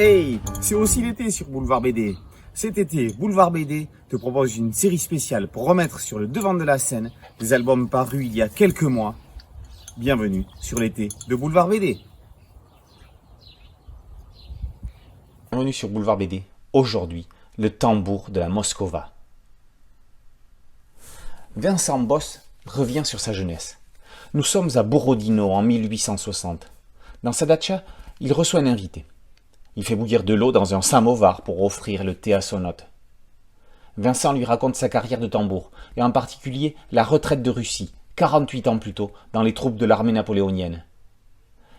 Hey, c'est aussi l'été sur Boulevard BD. Cet été, Boulevard BD te propose une série spéciale pour remettre sur le devant de la scène des albums parus il y a quelques mois. Bienvenue sur l'été de Boulevard BD. Bienvenue sur Boulevard BD. Aujourd'hui, le tambour de la Moscova. Vincent Bosse revient sur sa jeunesse. Nous sommes à Borodino en 1860. Dans sa datcha, il reçoit un invité. Il fait bouillir de l'eau dans un samovar pour offrir le thé à son hôte. Vincent lui raconte sa carrière de tambour, et en particulier la retraite de Russie, 48 ans plus tôt, dans les troupes de l'armée napoléonienne.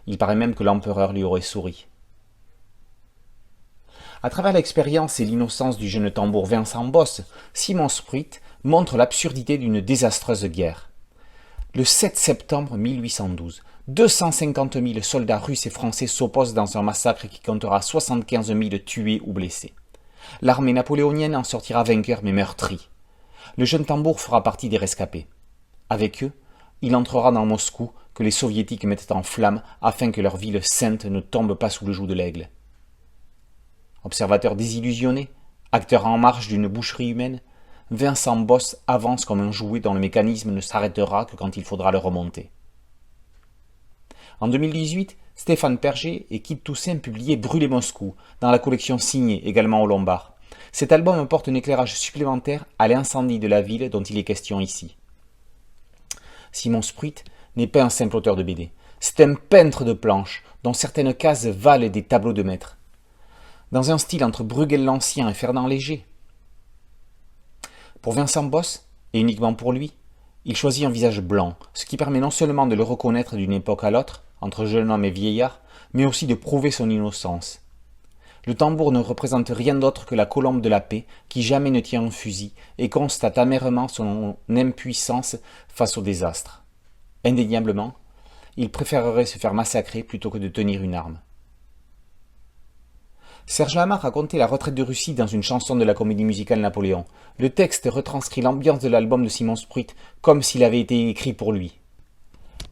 Il paraît même que l'empereur lui aurait souri. À travers l'expérience et l'innocence du jeune tambour Vincent Bosse, Simon Spruit montre l'absurdité d'une désastreuse guerre. Le 7 septembre 1812, 250 000 soldats russes et français s'opposent dans un massacre qui comptera 75 000 tués ou blessés. L'armée napoléonienne en sortira vainqueur mais meurtrie. Le jeune tambour fera partie des rescapés. Avec eux, il entrera dans Moscou que les soviétiques mettent en flammes afin que leur ville sainte ne tombe pas sous le joug de l'aigle. Observateur désillusionné, acteur en marche d'une boucherie humaine, Vincent Bosse avance comme un jouet dont le mécanisme ne s'arrêtera que quand il faudra le remonter. En 2018, Stéphane Perger et Kid Toussaint publiaient Brûler Moscou, dans la collection signée également au Lombard. Cet album apporte un éclairage supplémentaire à l'incendie de la ville dont il est question ici. Simon Spruit n'est pas un simple auteur de BD, c'est un peintre de planches dont certaines cases valent des tableaux de maître. Dans un style entre Bruegel l'Ancien et Fernand Léger. Pour Vincent Bosse, et uniquement pour lui, il choisit un visage blanc, ce qui permet non seulement de le reconnaître d'une époque à l'autre, entre jeune homme et vieillard, mais aussi de prouver son innocence. Le tambour ne représente rien d'autre que la colombe de la paix qui jamais ne tient un fusil et constate amèrement son impuissance face au désastre. Indéniablement, il préférerait se faire massacrer plutôt que de tenir une arme. Serge Lama racontait la retraite de Russie dans une chanson de la comédie musicale Napoléon. Le texte retranscrit l'ambiance de l'album de Simon Spruit comme s'il avait été écrit pour lui.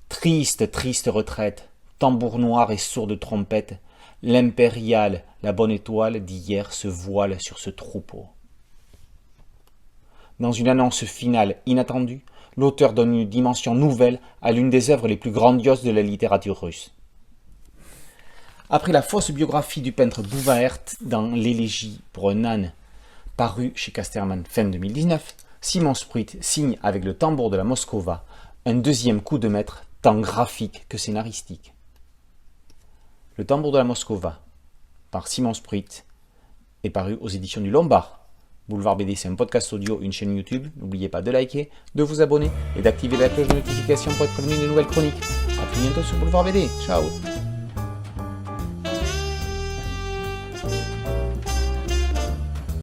Triste, triste retraite, tambour noir et sourde trompette, l'impériale, la bonne étoile d'hier se voile sur ce troupeau. Dans une annonce finale inattendue, l'auteur donne une dimension nouvelle à l'une des œuvres les plus grandioses de la littérature russe. Après la fausse biographie du peintre Bouvaert dans L'élégie pour un âne, paru chez Casterman fin 2019, Simon Spruit signe avec le tambour de la Moscova un deuxième coup de maître tant graphique que scénaristique. Le tambour de la Moscova, par Simon Spruit, est paru aux éditions du Lombard. Boulevard BD, c'est un podcast audio, une chaîne YouTube. N'oubliez pas de liker, de vous abonner et d'activer la cloche de notification pour être prévenu de nouvelles chroniques. A très bientôt sur Boulevard BD. Ciao.